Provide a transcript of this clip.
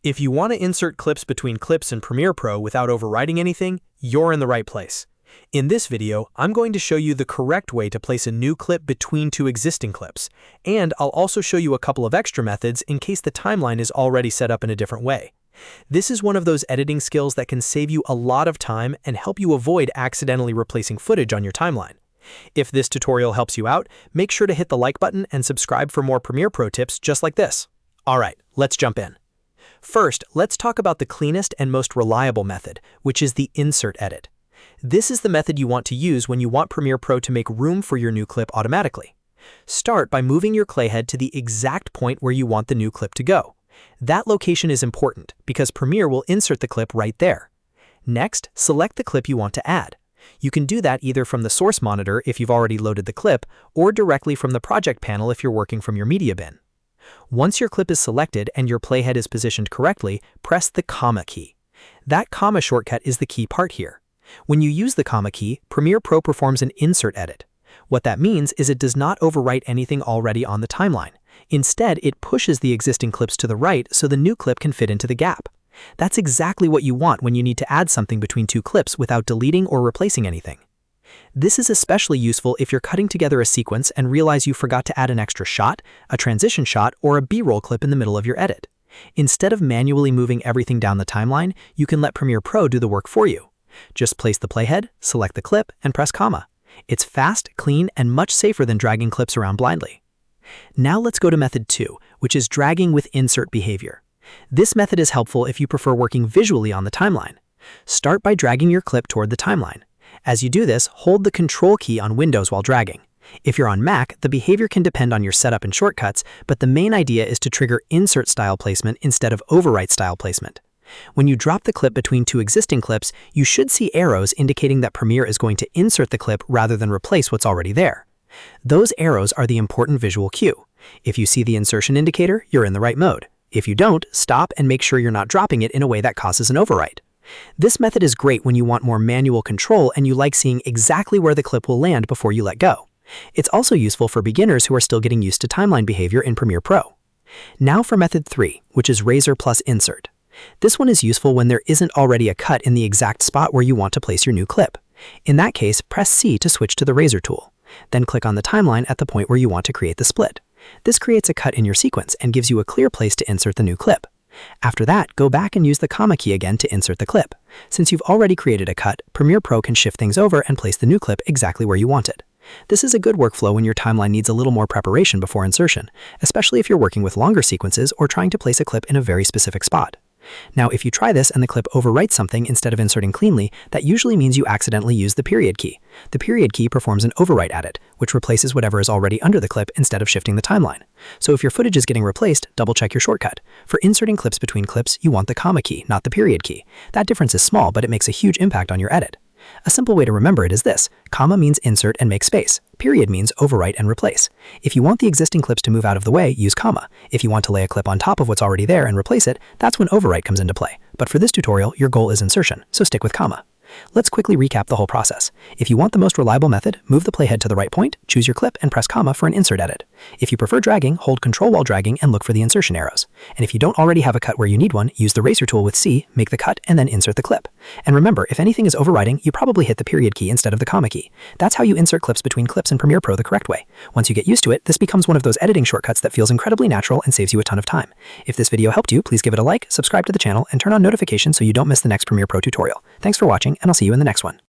If you want to insert clips between clips in Premiere Pro without overwriting anything, you're in the right place. In this video, I'm going to show you the correct way to place a new clip between two existing clips, and I'll also show you a couple of extra methods in case the timeline is already set up in a different way. This is one of those editing skills that can save you a lot of time and help you avoid accidentally replacing footage on your timeline. If this tutorial helps you out, make sure to hit the like button and subscribe for more Premiere Pro tips just like this. Alright, let's jump in. First, let's talk about the cleanest and most reliable method, which is the insert edit. This is the method you want to use when you want Premiere Pro to make room for your new clip automatically. Start by moving your playhead to the exact point where you want the new clip to go. That location is important because Premiere will insert the clip right there. Next, select the clip you want to add. You can do that either from the source monitor if you've already loaded the clip, or directly from the project panel if you're working from your media bin. Once your clip is selected and your playhead is positioned correctly, press the comma key. That comma shortcut is the key part here. When you use the comma key, Premiere Pro performs an insert edit. What that means is it does not overwrite anything already on the timeline. Instead, it pushes the existing clips to the right so the new clip can fit into the gap. That's exactly what you want when you need to add something between two clips without deleting or replacing anything. This is especially useful if you're cutting together a sequence and realize you forgot to add an extra shot, a transition shot, or a B-roll clip in the middle of your edit. Instead of manually moving everything down the timeline, you can let Premiere Pro do the work for you. Just place the playhead, select the clip, and press comma. It's fast, clean, and much safer than dragging clips around blindly. Now let's go to method 2, which is dragging with insert behavior. This method is helpful if you prefer working visually on the timeline. Start by dragging your clip toward the timeline. As you do this, hold the Control key on Windows while dragging. If you're on Mac, the behavior can depend on your setup and shortcuts, but the main idea is to trigger insert style placement instead of overwrite style placement. When you drop the clip between two existing clips, you should see arrows indicating that Premiere is going to insert the clip rather than replace what's already there. Those arrows are the important visual cue. If you see the insertion indicator, you're in the right mode. If you don't, stop and make sure you're not dropping it in a way that causes an overwrite. This method is great when you want more manual control and you like seeing exactly where the clip will land before you let go. It's also useful for beginners who are still getting used to timeline behavior in Premiere Pro. Now for method 3, which is razor plus insert. This one is useful when there isn't already a cut in the exact spot where you want to place your new clip. In that case, press C to switch to the razor tool. Then click on the timeline at the point where you want to create the split. This creates a cut in your sequence and gives you a clear place to insert the new clip. After that, go back and use the comma key again to insert the clip. Since you've already created a cut, Premiere Pro can shift things over and place the new clip exactly where you want it. This is a good workflow when your timeline needs a little more preparation before insertion, especially if you're working with longer sequences or trying to place a clip in a very specific spot. Now, if you try this and the clip overwrites something instead of inserting cleanly, that usually means you accidentally used the period key. The period key performs an overwrite edit, which replaces whatever is already under the clip instead of shifting the timeline. So if your footage is getting replaced, double-check your shortcut. For inserting clips between clips, you want the comma key, not the period key. That difference is small, but it makes a huge impact on your edit. A simple way to remember it is this: comma means insert and make space. Period means overwrite and replace. If you want the existing clips to move out of the way, use comma. If you want to lay a clip on top of what's already there and replace it, that's when overwrite comes into play. But for this tutorial, your goal is insertion, so stick with comma. Let's quickly recap the whole process. If you want the most reliable method, move the playhead to the right point, choose your clip, and press comma for an insert edit. If you prefer dragging, hold Control while dragging and look for the insertion arrows. And if you don't already have a cut where you need one, use the razor tool with C, make the cut, and then insert the clip. And remember, if anything is overwriting, you probably hit the period key instead of the comma key. That's how you insert clips between clips in Premiere Pro the correct way. Once you get used to it, this becomes one of those editing shortcuts that feels incredibly natural and saves you a ton of time. If this video helped you, please give it a like, subscribe to the channel, and turn on notifications so you don't miss the next Premiere Pro tutorial. Thanks for watching, and I'll see you in the next one.